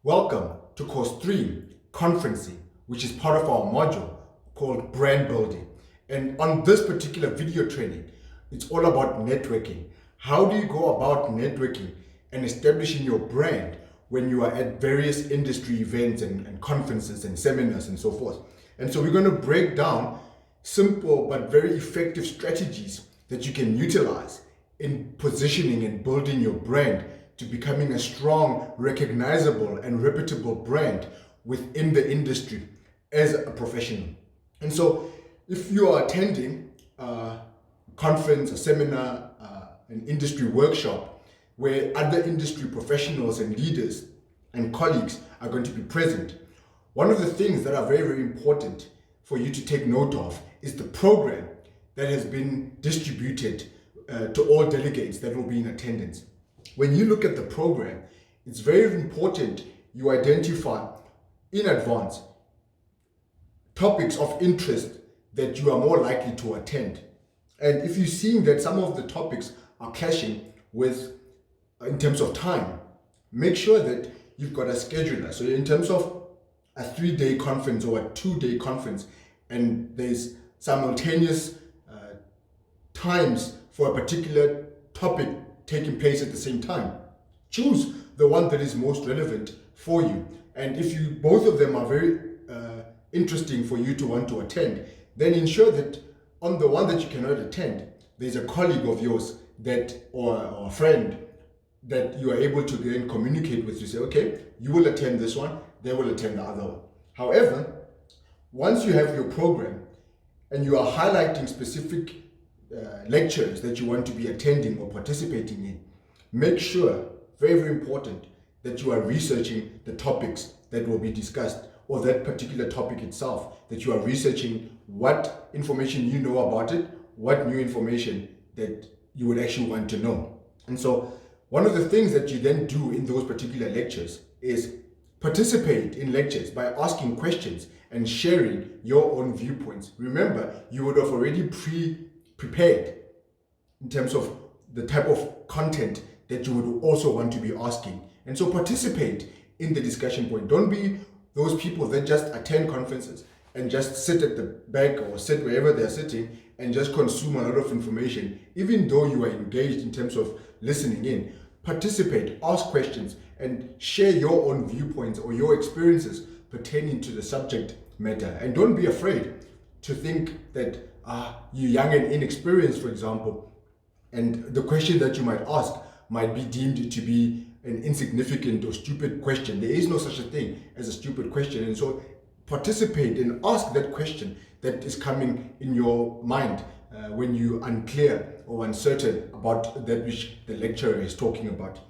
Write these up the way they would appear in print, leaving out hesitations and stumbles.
Welcome to course 3, conferencing, which is part of our module called brand building. And on this particular video training, it's all about networking. How do you go about networking and establishing your brand when you are at various industry events and conferences and seminars and so forth? And so we're going to break down simple but very effective strategies that you can utilize in positioning and building your brand to becoming a strong, recognizable, and reputable brand within the industry as a professional. And so if you are attending a conference, a seminar, an industry workshop where other industry professionals and leaders and colleagues are going to be present, one of the things that are very, very important for you to take note of is the program that has been distributed to all delegates that will be in attendance. When you look at the program, it's very important you identify in advance topics of interest that you are more likely to attend. And if you're seeing that some of the topics are clashing with, in terms of time, make sure that you've got a scheduler. So in terms of a 3-day conference or a 2-day conference, and there's simultaneous times for a particular topic taking place at the same time, choose the one that is most relevant for you. And if you both of them are very interesting for you to want to attend, then ensure that on the one that you cannot attend, there's a colleague of yours that or a friend that you are able to then communicate with. You say, okay, you will attend this one, they will attend the other one. However, once you have your program and you are highlighting specific lectures that you want to be attending or participating in, make sure, very, very important, that you are researching the topics that will be discussed or that particular topic itself, that you are researching what information you know about it, what new information that you would actually want to know. And so one of the things that you then do in those particular lectures is participate in lectures by asking questions and sharing your own viewpoints. Remember, you would have already prepared in terms of the type of content that you would also want to be asking. And so participate in the discussion point. Don't be those people that just attend conferences and just sit at the back or sit wherever they're sitting and just consume a lot of information, even though you are engaged in terms of listening in. Participate, ask questions, and share your own viewpoints or your experiences pertaining to the subject matter. And don't be afraid to think that you're young and inexperienced, for example, and the question that you might ask might be deemed to be an insignificant or stupid question. There is no such a thing as a stupid question. And so participate and ask that question that is coming in your mind when you're unclear or uncertain about that which the lecturer is talking about.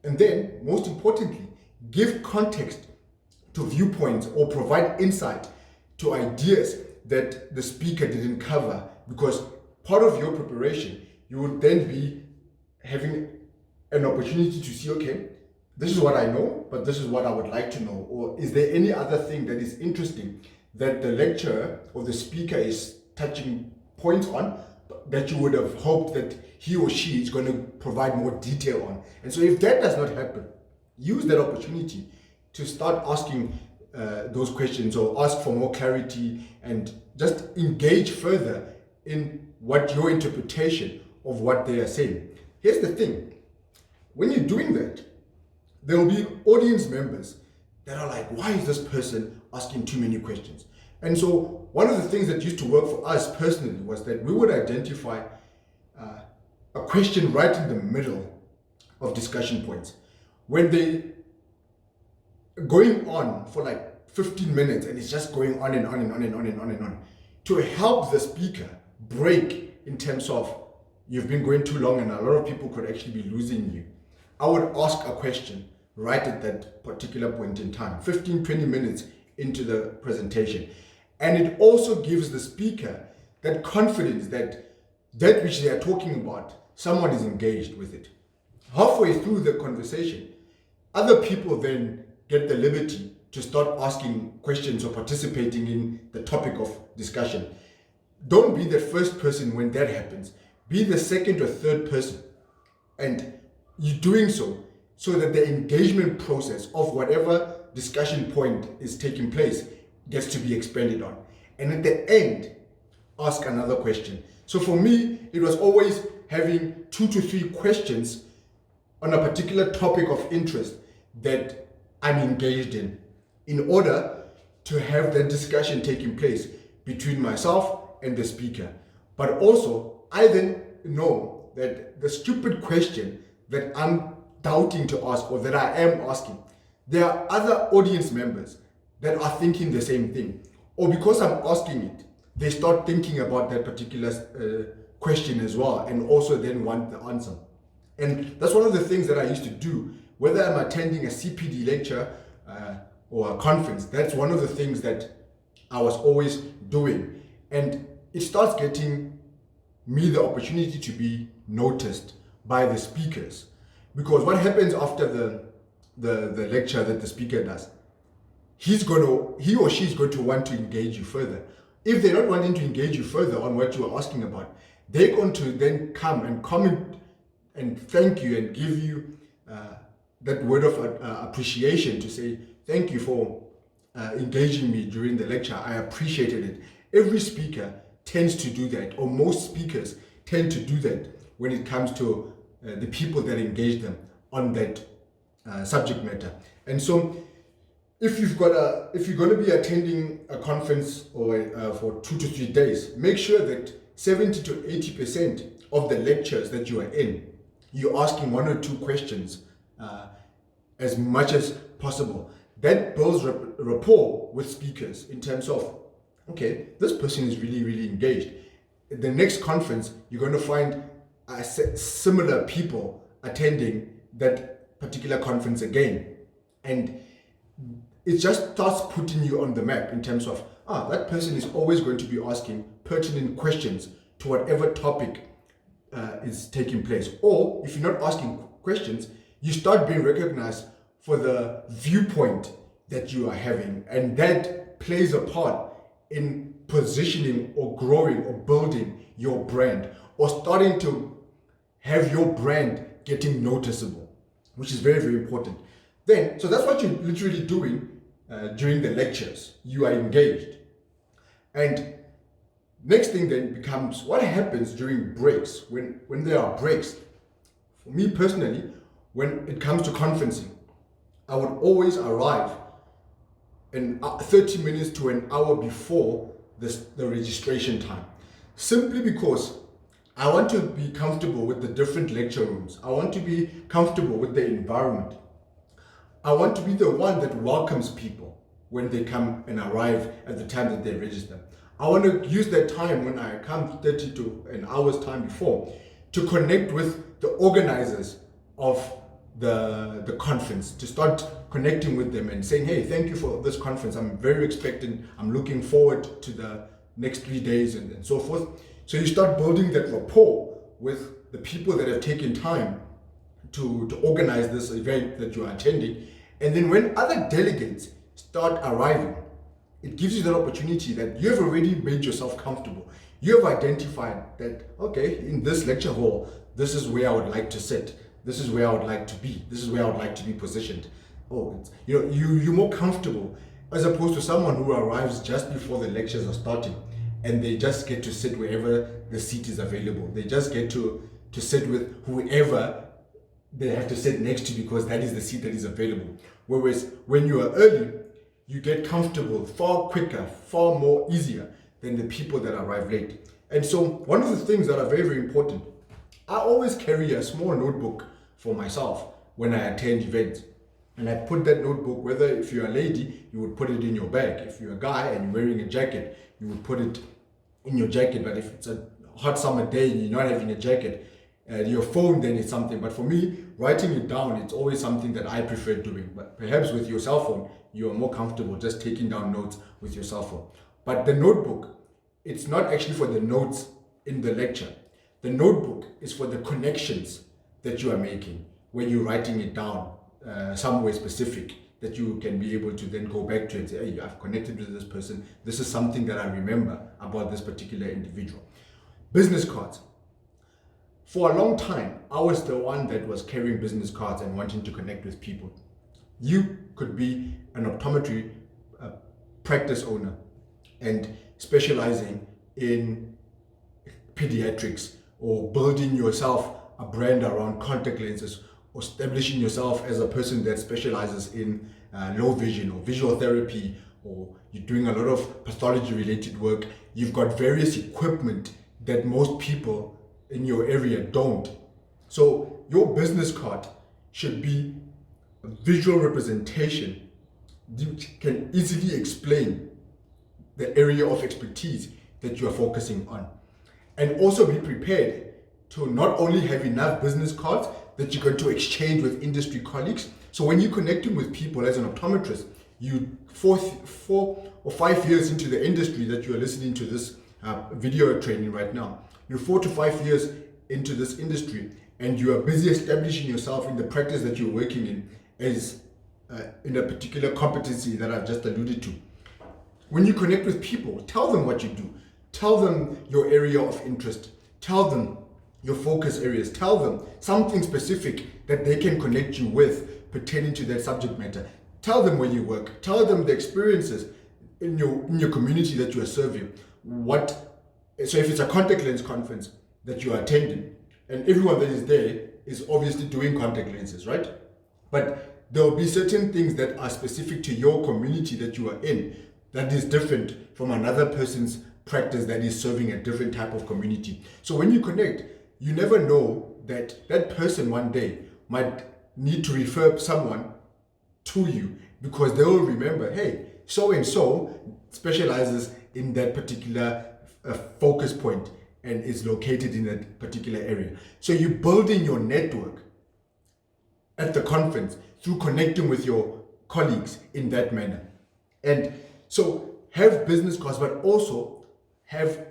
And then, most importantly, give context to viewpoints or provide insight to ideas that the speaker didn't cover, because part of your preparation, you would then be having an opportunity to see, okay, this is what I know, but this is what I would like to know. Or is there any other thing that is interesting that the lecturer or the speaker is touching points on that you would have hoped that he or she is going to provide more detail on? And so if that does not happen, use that opportunity to start asking those questions or ask for more clarity and just engage further in what your interpretation of what they are saying. Here's the thing. When you're doing that, there will be audience members that are like, why is this person asking too many questions? And so one of the things that used to work for us personally was that we would identify a question right in the middle of discussion points. When they going on for like 15 minutes and it's just going on and on and on and on and on and on, to help the speaker break in terms of you've been going too long and a lot of people could actually be losing you, I would ask a question right at that particular point in time, 15-20 minutes into the presentation. And it also gives the speaker that confidence that that which they are talking about, someone is engaged with it. Halfway through the conversation, other people then get the liberty to start asking questions or participating in the topic of discussion. Don't be the first person when that happens. Be the second or third person. And you doing so so that the engagement process of whatever discussion point is taking place gets to be expanded on. And at the end, ask another question. So for me, it was always having 2 to 3 questions on a particular topic of interest that I'm engaged in order to have that discussion taking place between myself and the speaker. But also, I then know that the stupid question that I'm doubting to ask or that I am asking, there are other audience members that are thinking the same thing. Or because I'm asking it, they start thinking about that particular question as well and also then want the answer. And that's one of the things that I used to do, whether I'm attending a CPD lecture or a conference. That's one of the things that I was always doing. And it starts getting me the opportunity to be noticed by the speakers. Because what happens after the lecture that the speaker does, he or she is going to want to engage you further. If they're not wanting to engage you further on what you are asking about, they're going to then come and comment and thank you and give you that word of appreciation to say, thank you for engaging me during the lecture. I appreciated it. Every speaker tends to do that, or most speakers tend to do that when it comes to the people that engage them on that subject matter. And so if you're going to be attending a conference or for 2 to 3 days, make sure that 70 to 80% of the lectures that you are in, you're asking 1 or 2 questions as much as possible. That builds rapport with speakers in terms of, okay, this person is really, really engaged. At the next conference, you're going to find similar people attending that particular conference again. And it just starts putting you on the map in terms of, that person is always going to be asking pertinent questions to whatever topic is taking place. Or if you're not asking questions, you start being recognized for the viewpoint that you are having. And that plays a part in positioning or growing or building your brand or starting to have your brand getting noticeable, which is very, very important. So that's what you're literally doing during the lectures. You are engaged. And next thing then becomes what happens during breaks, when there are breaks. For me personally, when it comes to conferencing, I would always arrive 30 minutes to an hour before the registration time, simply because I want to be comfortable with the different lecture rooms. I want to be comfortable with the environment. I want to be the one that welcomes people when they come and arrive at the time that they register. I want to use that time when I come 30 to an hour's time before to connect with the organizers of the conference, to start connecting with them and saying, hey, thank you for this conference. I'm very expectant. I'm looking forward to the next 3 days and so forth. So you start building that rapport with the people that have taken time to organize this event that you are attending. And then when other delegates start arriving, it gives you that opportunity that you have already made yourself comfortable. You have identified that, okay, in this lecture hall, this is where I would like to sit. This is where I would like to be. This is where I would like to be positioned. You're more comfortable as opposed to someone who arrives just before the lectures are starting and they just get to sit wherever the seat is available. They just get to sit with whoever they have to sit next to because that is the seat that is available. Whereas when you are early, you get comfortable far quicker, far more easier than the people that arrive late. And so one of the things that are very, very important, I always carry a small notebook for myself when I attend events. And I put that notebook, whether if you're a lady, you would put it in your bag. If you're a guy and you're wearing a jacket, you would put it in your jacket. But if it's a hot summer day and you're not having a jacket, your phone then is something. But for me, writing it down, it's always something that I prefer doing. But perhaps with your cell phone, you are more comfortable just taking down notes with your cell phone. But the notebook, it's not actually for the notes in the lecture. The notebook is for the connections that you are making when you're writing it down somewhere specific that you can be able to then go back to and say, hey, I've connected with this person. This is something that I remember about this particular individual. Business cards. For a long time, I was the one that was carrying business cards and wanting to connect with people. You could be an optometry practice owner and specializing in pediatrics, or building yourself a brand around contact lenses, or establishing yourself as a person that specializes in low vision or visual therapy, or you're doing a lot of pathology related work. You've got various equipment that most people in your area don't. So your business card should be a visual representation that can easily explain the area of expertise that you are focusing on. And also be prepared to not only have enough business cards that you're going to exchange with industry colleagues. So when you're connecting with people as an optometrist, you 4 or 5 years into the industry that you are listening to this video training right now, you're 4 to 5 years into this industry, and you are busy establishing yourself in the practice that you're working in as in a particular competency that I've just alluded to. When you connect with people, tell them what you do. Tell them your area of interest. Tell them your focus areas. Tell them something specific that they can connect you with pertaining to that subject matter. Tell them where you work. Tell them the experiences in your community that you are serving. So if it's a contact lens conference that you are attending, and everyone that is there is obviously doing contact lenses, right? But there will be certain things that are specific to your community that you are in that is different from another person's practice that is serving a different type of community. So when you connect, you never know that that person one day might need to refer someone to you, because they will remember, hey, so and so specializes in that particular focus point and is located in that particular area. So you're building your network at the conference through connecting with your colleagues in that manner. And so have business cards, but also have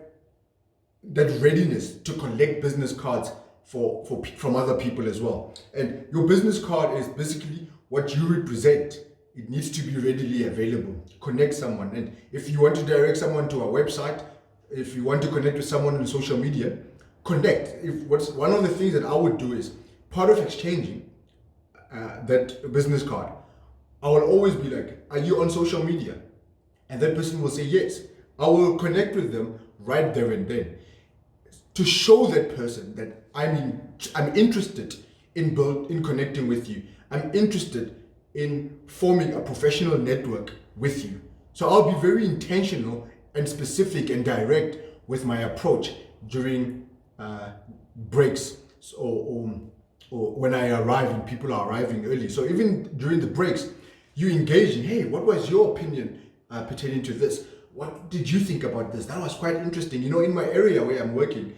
that readiness to collect business cards from other people as well. And your business card is basically what you represent. It needs to be readily available. Connect someone. And if you want to direct someone to a website, if you want to connect with someone on social media, connect. One of the things that I would do is, part of exchanging that business card, I will always be like, are you on social media? And that person will say yes. I will connect with them right there and then to show that person that I'm interested in connecting with you. I'm interested in forming a professional network with you. So I'll be very intentional and specific and direct with my approach during breaks, or when I arrive and people are arriving early. So even during the breaks, you engage in, hey, what was your opinion pertaining to this? What did you think about this? That was quite interesting. In my area where I'm working,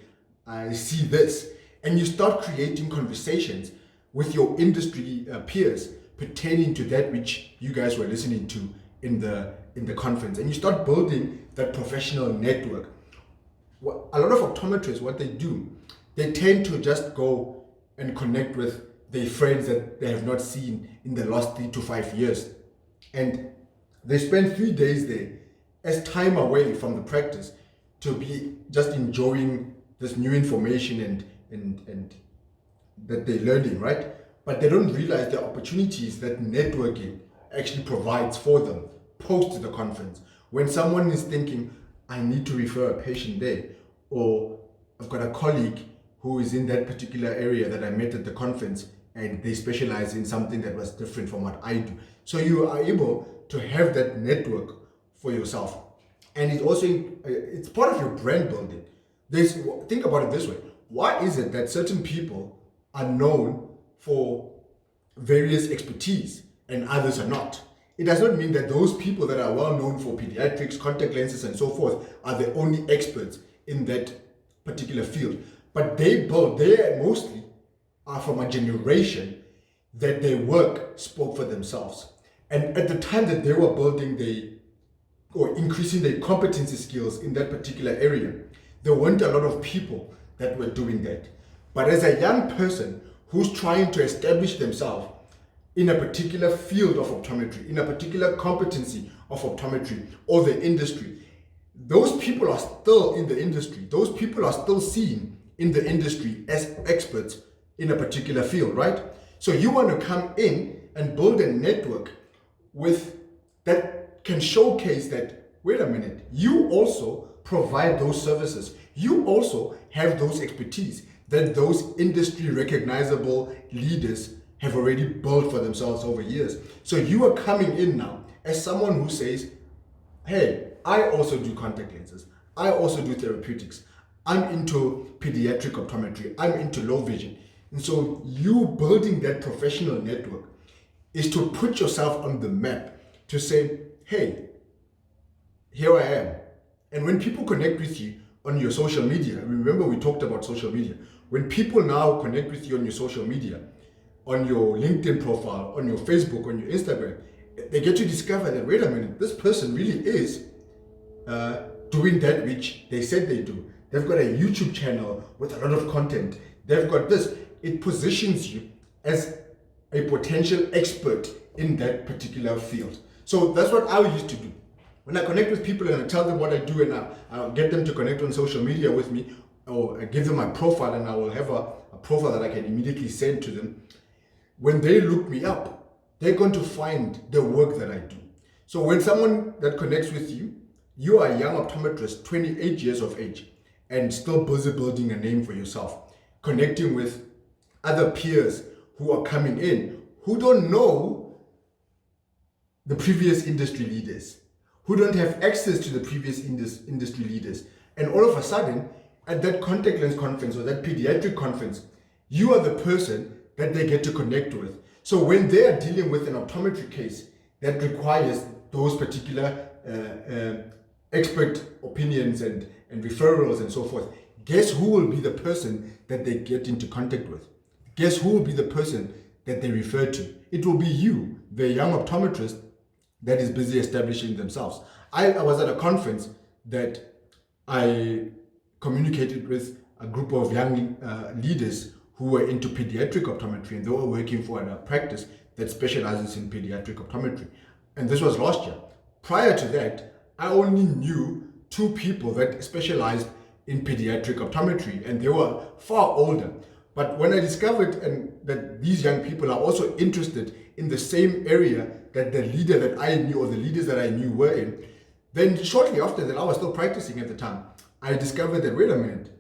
I see this. And you start creating conversations with your industry peers pertaining to that which you guys were listening to in the conference. And you start building that professional network. A lot of optometrists, what they do, they tend to just go and connect with their friends that they have not seen in the last 3 to 5 years. And they spend 3 days there as time away from the practice to be just enjoying this new information and that they're learning, right? But they don't realize the opportunities that networking actually provides for them post the conference. When someone is thinking, I need to refer a patient there, or I've got a colleague who is in that particular area that I met at the conference and they specialize in something that was different from what I do. So you are able to have that network for yourself. And it's part of your brand building. Think about it this way. Why is it that certain people are known for various expertise and others are not? It does not mean that those people that are well known for pediatrics, contact lenses, and so forth are the only experts in that particular field. But they mostly are from a generation that their work spoke for themselves. And at the time that they were building or increasing their competency skills in that particular area, there weren't a lot of people that were doing that. But as a young person who's trying to establish themselves in a particular field of optometry, in a particular competency of optometry or the industry, those people are still in the industry. Those people are still seen in the industry as experts in a particular field, right? So you want to come in and build a network with that can showcase that, wait a minute, you also provide those services. You also have those expertise that those industry recognizable leaders have already built for themselves over years. So you are coming in now as someone who says, hey, I also do contact lenses. I also do therapeutics. I'm into pediatric optometry. I'm into low vision. And so you building that professional network is to put yourself on the map to say, hey, here I am. And when people connect with you on your social media, remember we talked about social media. When people now connect with you on your social media, on your LinkedIn profile, on your Facebook, on your Instagram, they get to discover that, wait a minute, this person really is doing that which they said they do. They've got a YouTube channel with a lot of content. They've got this. It positions you as a potential expert in that particular field. So that's what I used to do. When I connect with people and I tell them what I do, and I'll get them to connect on social media with me, or I give them my profile, and I will have a profile that I can immediately send to them. When they look me up, they're going to find the work that I do. So when someone that connects with you, you are a young optometrist, 28 years of age, and still busy building a name for yourself, connecting with other peers who are coming in, who don't know the previous industry leaders, who don't have access to the previous industry leaders. And all of a sudden, at that contact lens conference or that pediatric conference, you are the person that they get to connect with. So when they are dealing with an optometry case that requires those particular expert opinions and referrals and so forth, guess who will be the person that they get into contact with? Guess who will be the person that they refer to? It will be you, the young optometrist that is busy establishing themselves. I was at a conference that I communicated with a group of young leaders who were into pediatric optometry, and they were working for a practice that specializes in pediatric optometry. And this was last year. Prior to that, I only knew 2 people that specialized in pediatric optometry, and they were far older. But when I discovered that these young people are also interested in the same area that the leader that I knew, or the leaders that I knew, were in, then shortly after that, I was still practicing at the time, I discovered that, wait a minute,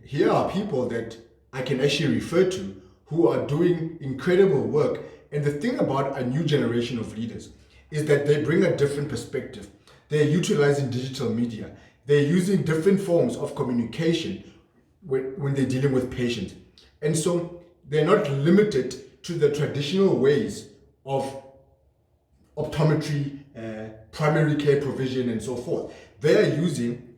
here are people that I can actually refer to who are doing incredible work. And the thing about a new generation of leaders is that they bring a different perspective. They're utilizing digital media. They're using different forms of communication when they're dealing with patients. And so they're not limited to the traditional ways of optometry, primary care provision, and so forth. They are using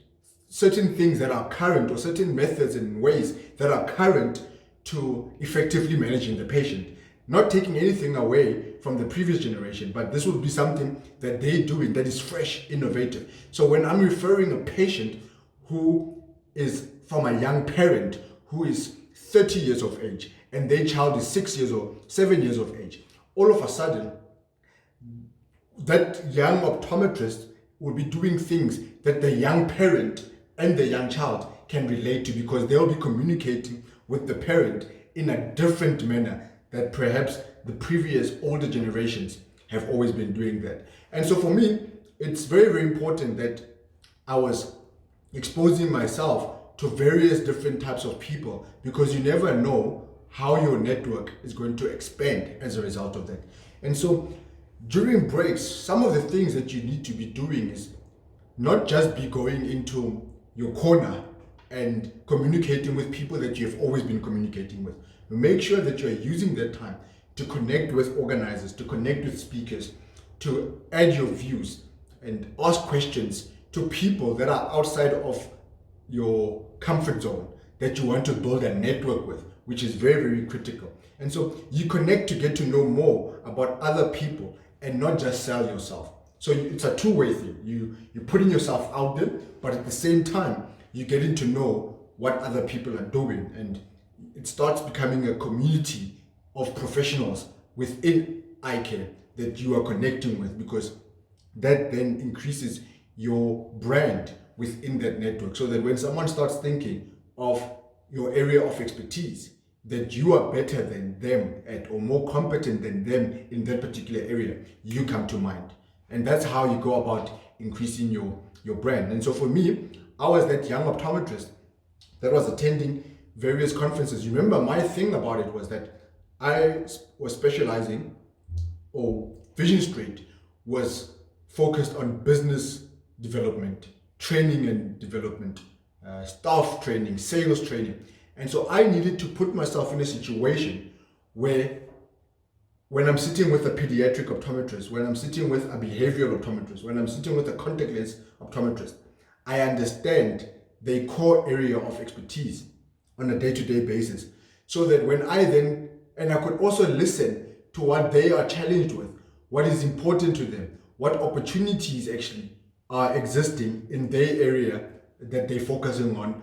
certain things that are current, or certain methods and ways that are current to effectively managing the patient. Not taking anything away from the previous generation, but this will be something that they're doing that is fresh, innovative. So when I'm referring a patient who is from a young parent who is 30 years of age and their child is 6 years or 7 years of age, all of a sudden, that young optometrist will be doing things that the young parent and the young child can relate to, because they'll be communicating with the parent in a different manner that perhaps the previous older generations have always been doing that. And so for me, it's very, very important that I was exposing myself to various different types of people, because you never know how your network is going to expand as a result of that. And so during breaks, some of the things that you need to be doing is not just be going into your corner and communicating with people that you've always been communicating with. Make sure that you're using that time to connect with organizers, to connect with speakers, to add your views and ask questions to people that are outside of your comfort zone that you want to build a network with, which is very, very critical. And so you connect to get to know more about other people and not just sell yourself. So it's a two-way thing. You're putting yourself out there, but at the same time, you're getting to know what other people are doing, and it starts becoming a community of professionals within eye care that you are connecting with, because that then increases your brand within that network, so that when someone starts thinking of your area of expertise, that you are better than them at or more competent than them in that particular area, you come to mind. And that's how you go about increasing your brand. And so for me, I was that young optometrist that was attending various conferences. You remember, my thing about it was that I was specializing, or Vision Straight was focused on business development, training and development, staff training, sales training. And so I needed to put myself in a situation where when I'm sitting with a pediatric optometrist, when I'm sitting with a behavioral optometrist, when I'm sitting with a contact lens optometrist, I understand their core area of expertise on a day-to-day basis. So that when and I could also listen to what they are challenged with, what is important to them, what opportunities actually are existing in their area that they're focusing on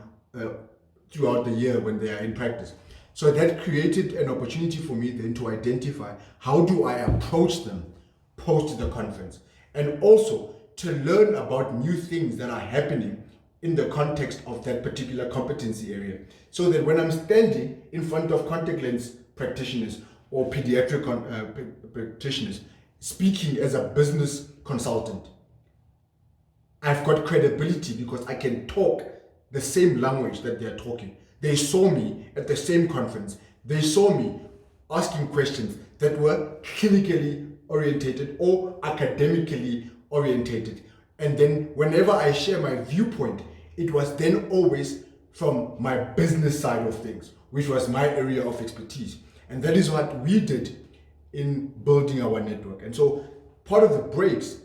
throughout the year when they are in practice. So that created an opportunity for me then to identify how do I approach them post the conference, and also to learn about new things that are happening in the context of that particular competency area, so that when I'm standing in front of contact lens practitioners or pediatric practitioners speaking as a business consultant, I've got credibility because I can talk the same language that they're talking. They saw me at the same conference. They saw me asking questions that were clinically orientated or academically orientated. And then whenever I share my viewpoint, it was then always from my business side of things, which was my area of expertise. And that is what we did in building our network. And so part of the breaks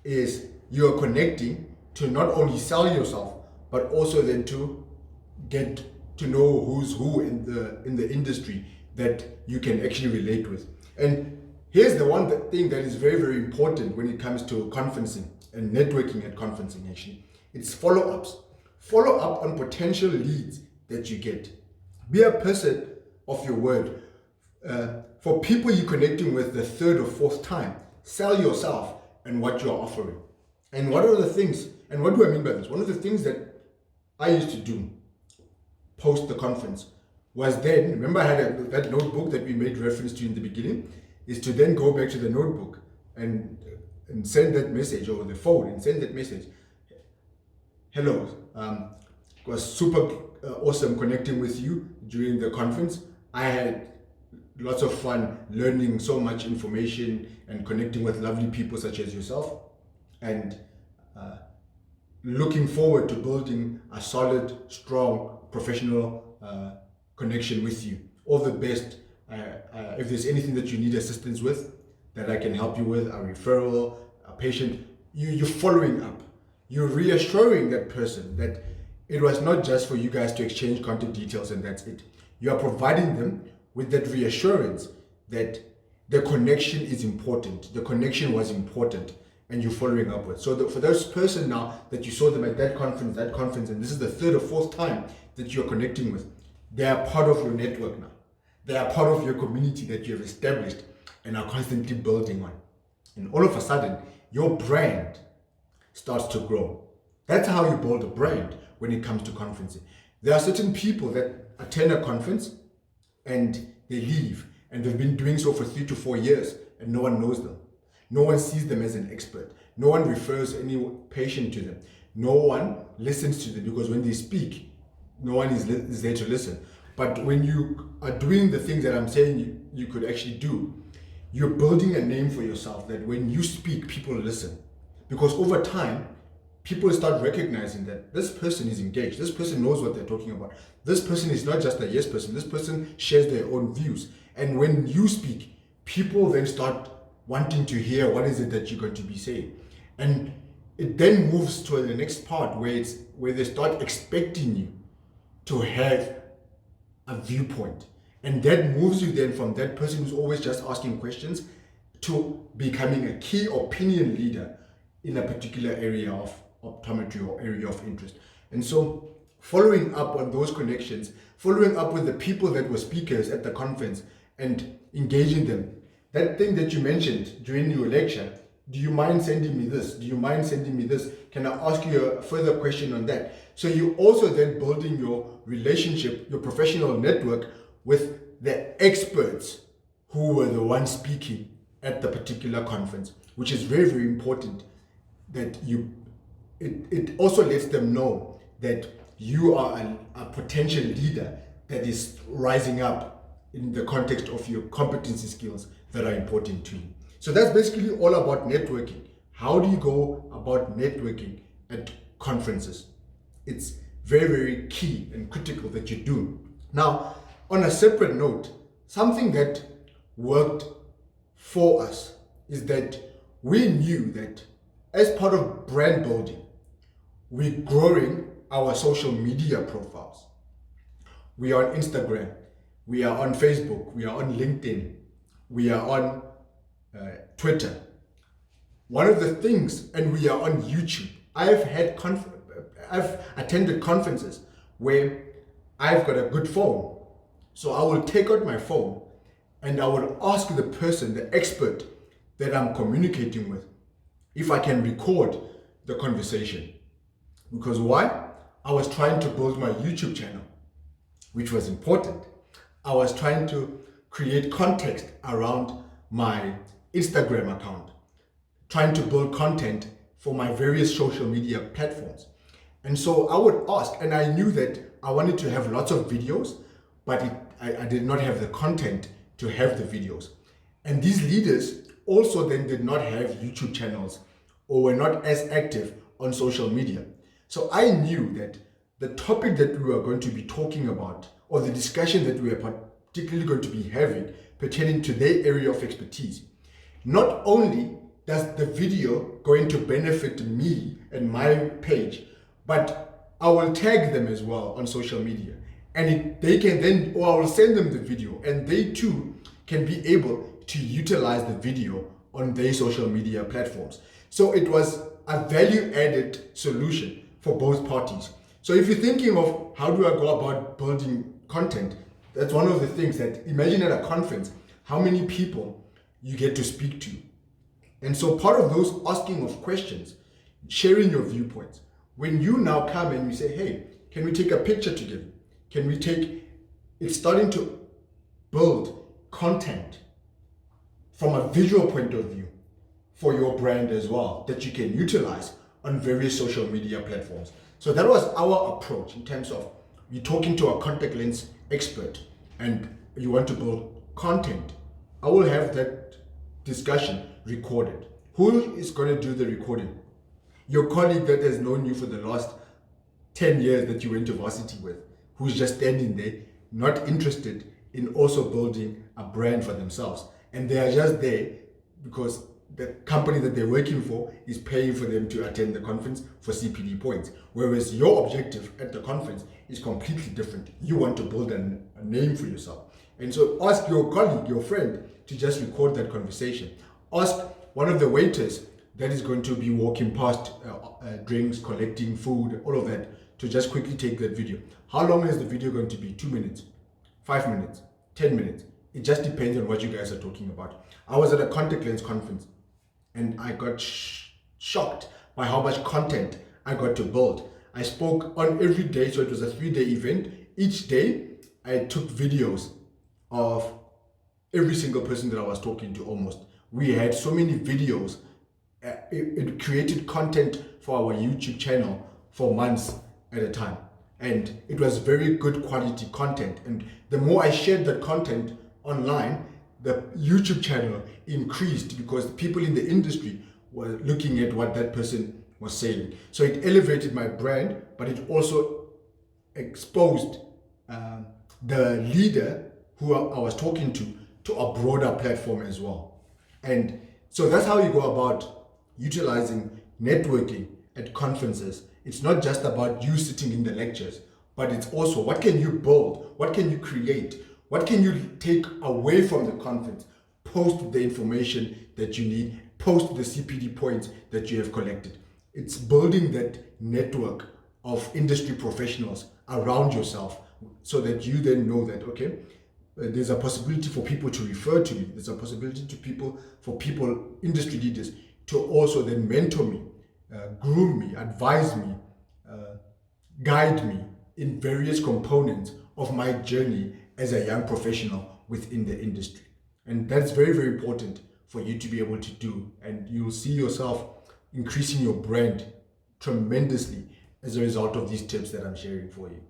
is you are connecting to not only sell yourself, but also then to get to know who's who in the industry that you can actually relate with. And here's the one thing that is very, very important when it comes to conferencing and networking at conferencing actually. It's follow-ups. Follow up on potential leads that you get. Be a person of your word. For people you're connecting with the third or fourth time, sell yourself and what you're offering. And what are the things, and what do I mean by this? One of the things that I used to do post the conference was then, remember I had that notebook that we made reference to in the beginning, is to then go back to the notebook and send that message over the phone and send that message. Hello, it was super awesome connecting with you during the conference. I had lots of fun learning so much information and connecting with lovely people such as yourself, and looking forward to building a solid, strong, professional connection with you. All the best. If there's anything that you need assistance with that I can help you with, a referral, a patient, you're following up. You're reassuring that person that it was not just for you guys to exchange contact details and that's it. You are providing them with that reassurance that the connection is important. The connection was important, and you're following up with. So for those person now that you saw them at that conference, and this is the third or fourth time that you're connecting with, they are part of your network now. They are part of your community that you have established and are constantly building on. And all of a sudden, your brand starts to grow. That's how you build a brand when it comes to conferencing. There are certain people that attend a conference and they leave, and they've been doing so for 3 to 4 years, and no one knows them. No one sees them as an expert. No one refers any patient to them. No one listens to them, because when they speak, no one is there to listen. But when you are doing the things that I'm saying you could actually do, you're building a name for yourself that when you speak, people listen. Because over time, people start recognizing that this person is engaged. This person knows what they're talking about. This person is not just a yes person. This person shares their own views. And when you speak, people then start wanting to hear what is it that you're going to be saying. And it then moves to the next part where they start expecting you to have a viewpoint. And that moves you then from that person who's always just asking questions to becoming a key opinion leader in a particular area of optometry or area of interest. And so following up on those connections, following up with the people that were speakers at the conference and engaging them. That thing that you mentioned during your lecture, do you mind sending me this? Do you mind sending me this? Can I ask you a further question on that? So you're also then building your relationship, your professional network with the experts who were the ones speaking at the particular conference, which is very, very important that it also lets them know that you are a potential leader that is rising up in the context of your competency skills that are important to you. So that's basically all about networking. How do you go about networking at conferences? It's very, very key and critical that you do. Now, on a separate note, something that worked for us is that we knew that as part of brand building, we're growing our social media profiles. We are on Instagram, we are on Facebook, we are on LinkedIn, we are on Twitter. One of the things, and we are on YouTube. I've attended conferences where I've got a good phone. So I will take out my phone and I will ask the person, the expert that I'm communicating with, if I can record the conversation. Because why? I was trying to build my YouTube channel, which was important. I was trying to create context around my Instagram account, trying to build content for my various social media platforms. And so I would ask, and I knew that I wanted to have lots of videos, but I did not have the content to have the videos. And these leaders also then did not have YouTube channels or were not as active on social media. So I knew that the topic that we were going to be talking about, or the discussion that we were particularly going to be having pertaining to their area of expertise, not only does the video going to benefit me and my page, but I will tag them as well on social media. And they can then, or I will send them the video, and they too can be able to utilize the video on their social media platforms. So it was a value-added solution for both parties. So if you're thinking of how do I go about building content, that's one of the things that, imagine at a conference, how many people you get to speak to. And so part of those asking of questions, sharing your viewpoints, when you now come and you say, hey, can we take a picture together? Can we take, it's starting to build content from a visual point of view for your brand as well, that you can utilize on various social media platforms. So that was our approach in terms of you're talking to a contact lens expert and you want to build content. I will have that discussion recorded. Who is going to do the recording? Your colleague that has known you for the last 10 years that you went to varsity with, who's just standing there, not interested in also building a brand for themselves. And they are just there because the company that they're working for is paying for them to attend the conference for CPD points. Whereas your objective at the conference is completely different. You want to build a name for yourself. And so ask your colleague, your friend, to just record that conversation. Ask one of the waiters that is going to be walking past drinks, collecting food, all of that, to just quickly take that video. How long is the video going to be? 2 minutes, 5 minutes, 10 minutes. It just depends on what you guys are talking about. I was at a contact lens conference and I got shocked by how much content I got to build. I spoke on every day, so it was a 3-day event. Each day, I took videos of every single person that I was talking to almost. We had so many videos. It created content for our YouTube channel for months at a time. And it was very good quality content. And the more I shared that content online, the YouTube channel increased because people in the industry were looking at what that person was saying. So it elevated my brand, but it also exposed the leader who I was talking to a broader platform as well. And so that's how you go about utilizing networking at conferences. It's not just about you sitting in the lectures, but it's also what can you build, what can you create, what can you take away from the conference, post the information that you need, post the CPD points that you have collected. It's building that network of industry professionals around yourself so that you then know that, okay, there's a possibility for people to refer to me. There's a possibility for people, industry leaders, to also then mentor me, groom me, advise me, guide me in various components of my journey as a young professional within the industry. And that's very, very important for you to be able to do. And you'll see yourself increasing your brand tremendously as a result of these tips that I'm sharing for you.